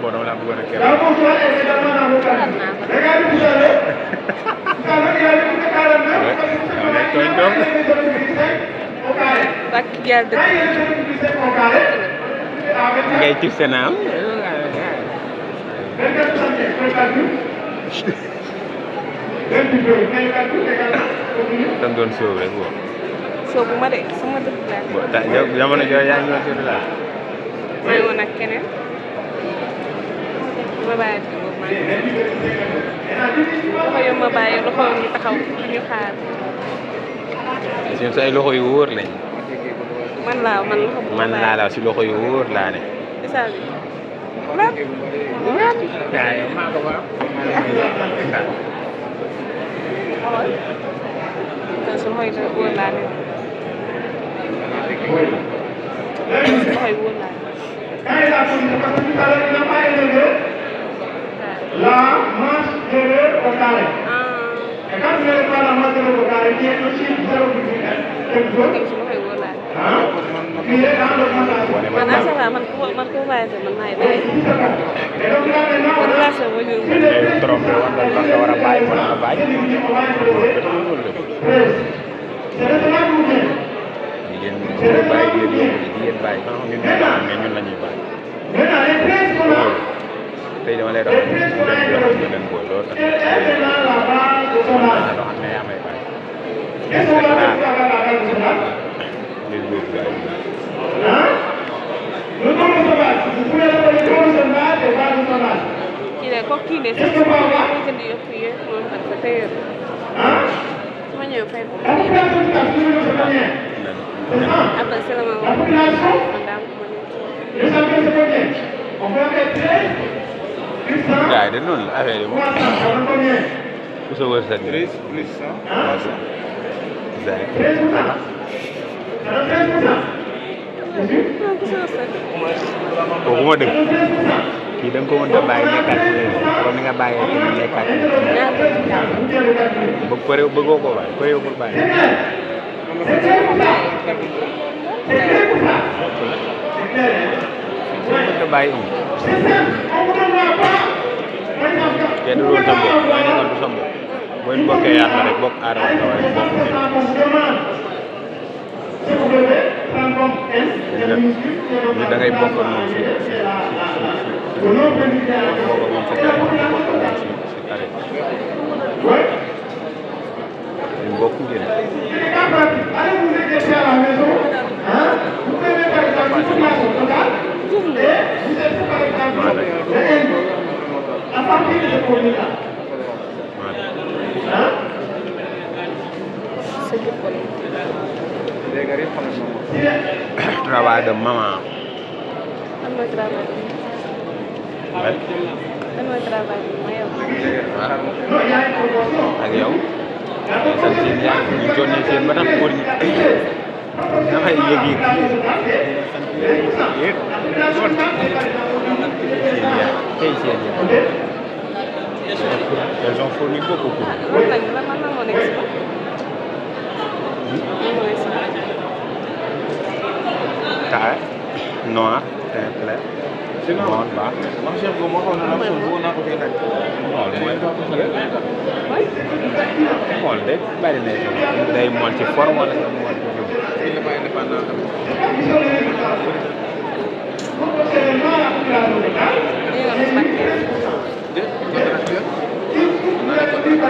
bon dama laa bëggoon a kër. Xalaat naa ko. dëgg yàlla dëgg. ngay ci Sénam. dañ doon sóob rek boobu. soobu ma de sama dëgg laa. bon ta jamono jooju yaa ngi woon ci village. maa ngi woon ak keneen. ma bàyyi ko boobu maa ngi loxo yu ma bàyyi loxo ñu taxaw ñu xaar. ñun say loxo yu wóor lañ. man laa man loxo bu ma man laa la si loxo yu wóor laa ne. isa bi lan lan te su loxo yi wóor laa ne su loxo yi wóor laa ne La marche de l'heure au carré. Et quand vous n'avez pas la marche de l'heure au carré, qui est aussi 0,1 quelque chose, su loxo yi wóor laa ne hein, qui est dans l'augmentation. man asala man ku bàyyi te man maay bàyyi Et donc là maintenant, man laa sa wëñu léegi trop nga war a bàyyi wala nga bàyyi. c'est de cela que vous venez. jigéen ñi bàyyi jigéen bàyyi xam nga ñun ñu baax mais ñun la ñuy bàyyi. Maintenant, les 13 qu'on a, tey dama lay doon beneen booy loolu tax elle est dans la base de son âge. loo xam ne yaa may bàyyi. Qu'est-ce qu'on va faire avec la base de son âge? li boobu bàyyi. Hein? Le nom de son âge, vous pouvez l'appeler nom de son âge et base de son âge. kii de kooku kii de sax su ma ñëwee jënd yëpp yi moom xam sa tëyër Hein? su ma ñëwee fay ko La population qui a suivi le Sénégalais, c'est ça. après c'est la ma La population, man daal ko ma ñëw le champion c'est combien? On peut mettre 13, plus 100, gars yi de noonu la affaire yi moom 300, ça donne combien? ku sa wërsëg. 13 plus 100. Hein? Zay. 13%. Ça donne 13%. C'est sûr? non ku sa wërsëg kooku ma dëgg Ça donne 13%. kii da nga ko mën a bàyyi nekkaat ci leneen comme ni nga bàyyee ci nekkaat ci leneen. ñaar Vous pouvez le calculer. bëgg pare bëggoo ko bàyyi pare ko bàyyi. C'est clair? C'est clair pour ça? C'est clair, hein? soo mën a bàyyi amul. C'est simple. On vous donnera pas. Par exemple, kenn du doon sa mbokk may nekkoon du sa mbokk booy bokkee yàlla rek bokk aadama taw rek bokk nit. Si vous devez prendre comme S, c'est le muscle, c'est le da ngay bokk ak moom si Le nom préliminaire. bokk ak moom si tari bokk ak moom si tari Oui. ñun bokk ngeen. C'est des cas pratiques. Allez vous exercer à la maison. Hein? Vous prenez par exemple une formation totale. Et vous êtes par exemple le N. À partir de ce produit-là. Hein? sa jikko la travail de maman. lan mooy travail lan mooy travail bi ma yow Non, il y a une proportion. ak yow. sant seen yaay ñu tourné seen ba tax góor ñi dafay yëg yëg sant yaay yëg seen yaay tey seen yaay. Elles ont fourni beaucoup pour nous. loolu lañ la man moo nekk si lan moo nekk si Taille, noir, teint clair, blonde, bas. Mool de bari na ci day mool ci forme wala nga mool ci jub.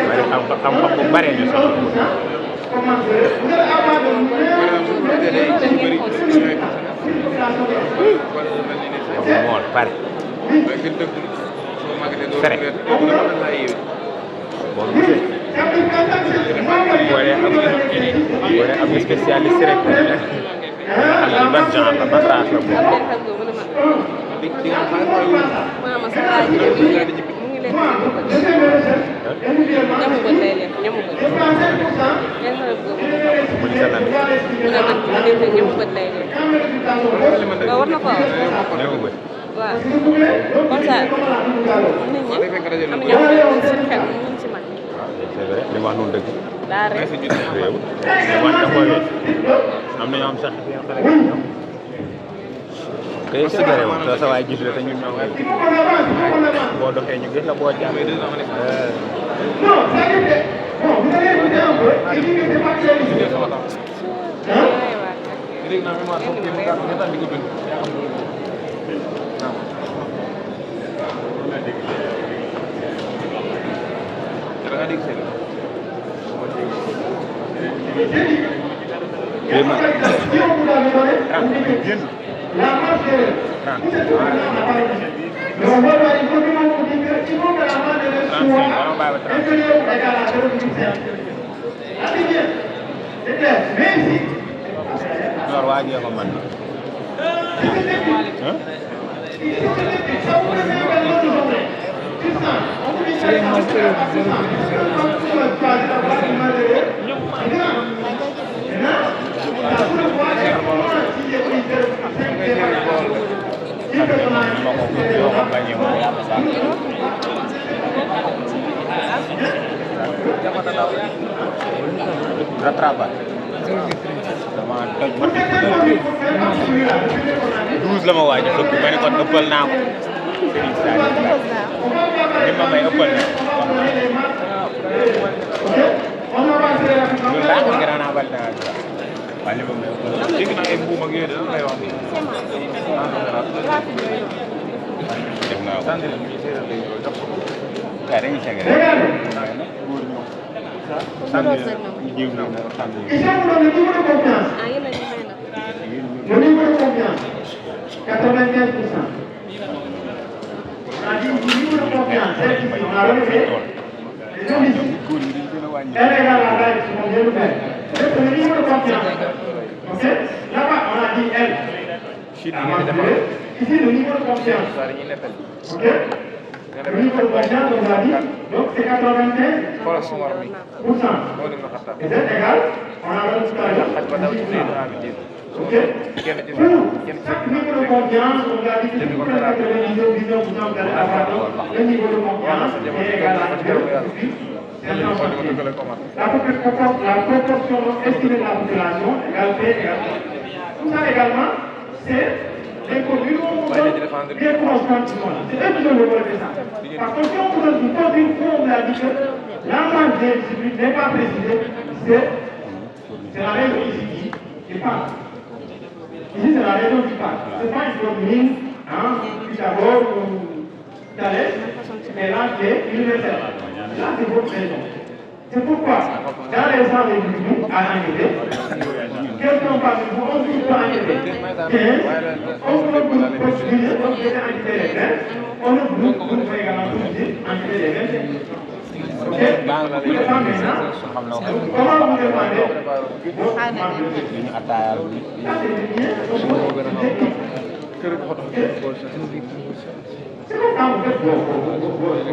bari xam-xam bu bare ñu soxla. mool pare. fere. boo gisee. boo dee am spécialiste rek. xam nga ban genre la ban race la boobu. maama sa laaj mu ngi lekk ñamu bët lay lekk ñamu bët yan la bëgg mu ni sa lan. mu ne man ma dégg ñamu bët lay lekk nga war na ko wax néew ba. waaw comme ça nit ñi am ñoo xam ne seen xel mu ngi si man waaw c'est vrai li ma wax noonu dëgg. daa rek réew li ma wax da koy wécc. am na ñoo xam sax seen xale ñoom. kay sigare moom soo sa waay gis la te ñun ñoo koy boo doxee ñu gis la boo jàpp. Non, ça y est. Bon, vous allez écouter un peu. Il dit que c'est pas clair ici. Hein? Si on vous l'avait donné, la masse vous êtes tout mais on voit il faut que l'on dise qu'il faut que la masse de soit inférieure ou égale à 0,5. Assez bien. C'est clair. Mais ici, alors waa jee ko man rattrapage dama toj ba 12 la ma waaj a fëgg ma ne kon ëppal naa ko Serigne Saliou ni ma may ëppal na loolu laa ko gën a bal naa waaye li ma may ëppal dégg naa ay mbuum ak yooyu dana lay wax def naa ko waaye dañuy segg rek jiw na ici on vous donne le niveau de confiance. Le niveau de confiance, 95%. On a dit le niveau de confiance, c'est ici, on a relevé. Les hommes ici, elle est égale à la taille, on vient de faire. C'est le niveau de confiance. Ok? Là-bas, on a dit elle. Ici, le niveau de confiance. Ok? Le niveau de confiance, on a dit, donc c'est 95%. Et c'est égal, on a vu tout à l'heure. Ok? Pour chaque niveau de confiance, on a dit que pour les 99, vous allez avoir le niveau de confiance est égal à 2. La proportion estimée de la population égale P égale P. Tout ça également, c'est les communes où on donne bien constante. C'est eux qui ont développé ça. Parce que si on vous donne une commune où on a dit que la manque des disciplines n'est pas précisée, c'est la raison ici qui parle. Ici, c'est la raison qui parle. Ce n'est pas une commune, Pythagore ou Thalès, mais là, qui est universelle. Là, c'est votre raison. C'est pourquoi, dans les gens les plus à enquêter, quelqu'un parmi vous, on dit pas enquêter 15, on peut poursuivre, on peut enquêter les 20, on peut également enquêter les 25. Ok? Vous le faites maintenant. Comment vous demandez votre marque de vie? Ça, c'est bien. C'est comme quand vous faites vos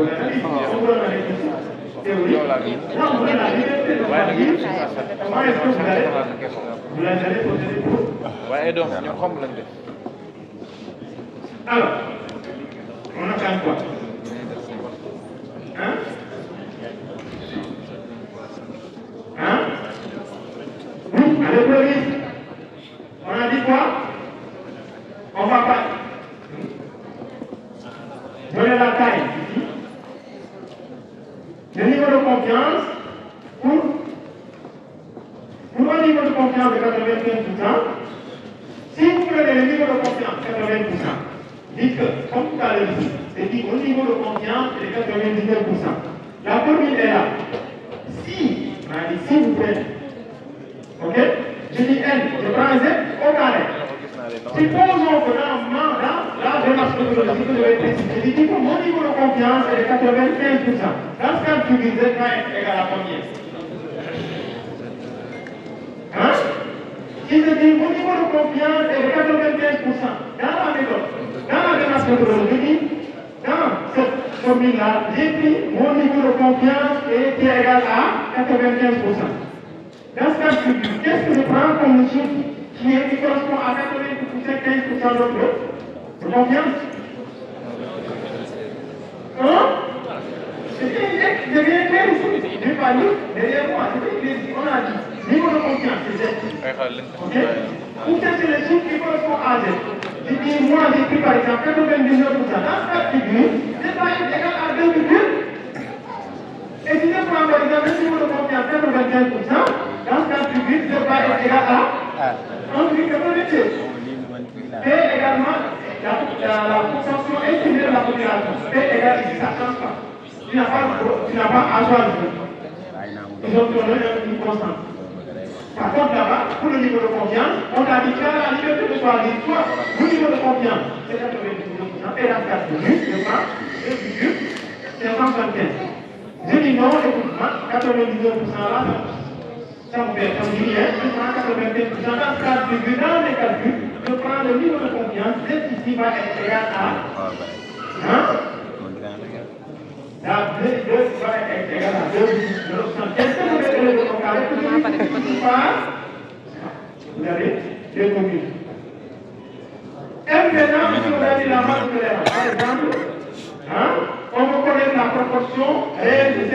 analyses, on vous donne la réflexion. Théorie. Là, on vous donne la liberté de choisir comment est-ce que vous allez poser des choses. Ouais, donc, ñoo xam lañ def. Alors, on attend quoi? Hein? Hein? Oui, à l'épreuve, on a dit quoi? On va pas donner la taille ici. Le niveau de confiance pour un niveau de confiance de 95%, si vous prenez le niveau de confiance de 80%, dites que, comme tout à l'heure ici, c'est dit au niveau de confiance de 99%. La formule est là. Si, on a dit s'il vous plaît, ok? Je dis N, je prends Z au carré. Supposons que dans la démarche méthodologique que je vais préciser, je dis que mon niveau de confiance est de 95%. Dans ce cas, tu dis Z va être égal à combien? Hein? Si je dis mon niveau de confiance est de 95%, dans la méthode, dans la démarche méthodologique, je dis, dans cette formule-là, j'ai pris mon niveau de confiance qui est égal à 95%. Dans ce cas, qu'est-ce que je prends comme chiffre qui correspond à 95% de confiance? Hein? C'est bien clair ici. Je n'ai pas dit derrière moi. On a dit niveau de confiance, c'est Z. Ok? Pour chercher le chiffre qui correspond à Z. Je dis, moi, j'ai pris par exemple 99%. Dans ce cas de figure, c'est pas égal à 2 virgules. Et si je prends par exemple le niveau de confiance 95%, dans ce cas de figure, c'est pas égal à Ensuite, 96. Et également, la proportion estimée de la population. P égale ici, ça ne change pas. Tu n'as pas à choisir. Ils ont donné une constante. Par contre, là-bas, pour le niveau de confiance, on a dit qu'il y a la liberté de choisir soit le niveau de confiance, c'est 99%, et la carte de but, je prends 2,575. Je dis non, écoute-moi, 99% là, ça me fait comme je prends 95%. Dans ce cas de but, dans les calculs, je prends le niveau de confiance, cet ici va être égal à. Hein? La 2 va être égal à 2,75. Est-ce que vous avez le comparer tout vous avez 2 communes. Et maintenant, si on a dit la masse tolérante, par exemple, hein, on va connaître la proportion réelle de 5%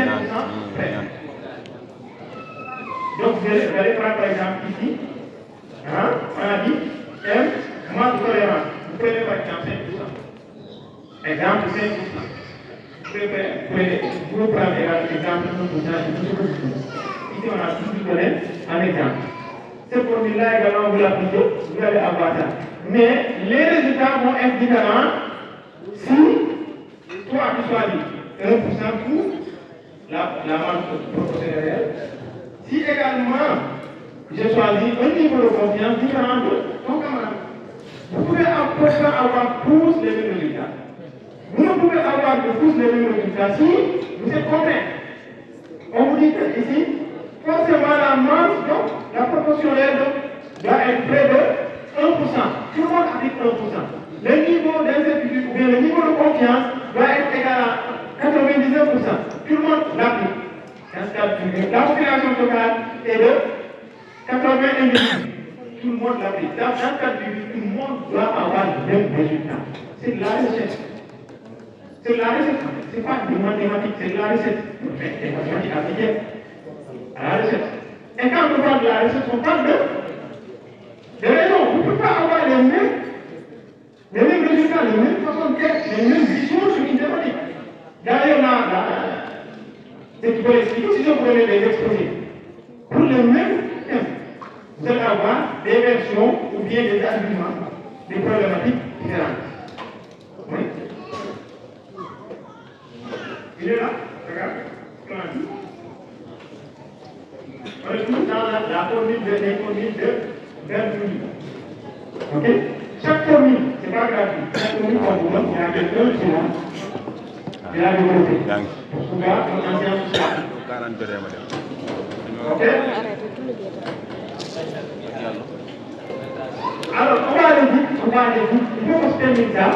près. Donc, vous allez prendre par exemple ici, hein, on a dit M, masse tolérante. Vous prenez par exemple 5%. Exemple 5%. Vous prenez l'exemple 1%. Ici, on a tout donné un exemple. Cette formule-là également, vous l'appliquez, vous allez avoir ça. Mais les résultats vont être différents si toi tu choisis 1% pour la masse proportionnelle. Si également je choisis un niveau de confiance différent de ton camarade. Vous pouvez avoir tous les mêmes résultats. Vous ne pouvez avoir de tous les mêmes résultats si vous êtes content. On vous dit que ici, forcément la masse, donc la proportionnelle doit être près de 1%. Tout le monde applique 1%. Le niveau d'incertitude ou bien le niveau de confiance doit être égal à 99%. Tout le monde l'applique. La population totale est de 80 individus. Tout le monde l'applique. Dans ce cas, tout le monde doit avoir le même résultat. C'est de la recette. C'est de la recette. Ce n'est pas des mathématiques, c'est de la recette. Des mathématiques appliquées à la recette. Et quand on parle de la recette, on parle de raisons. Vous ne pouvez pas avoir les mêmes résultats, les mêmes façons de faire, les mêmes visions sur une thématique. D'ailleurs, là, c'est qui peut expliquer si je prenais des exposés. Pour les mêmes thèmes, vous allez avoir des versions ou bien des arguments, des problématiques différentes. Oui. Il est là, regarde, on est tous dans la formule de Bernoulli. Ok? Chaque formule, c'est pas gratuit. Chaque formule qu'on vous donne, il y a quelqu'un qui l'a développé. Pour pouvoir en sciences sociales. Ok? Alors, on va aller vite. Il faut qu'on se termine ça.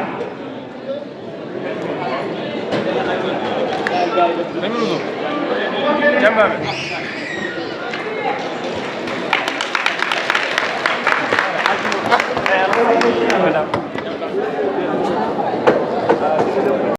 Madame.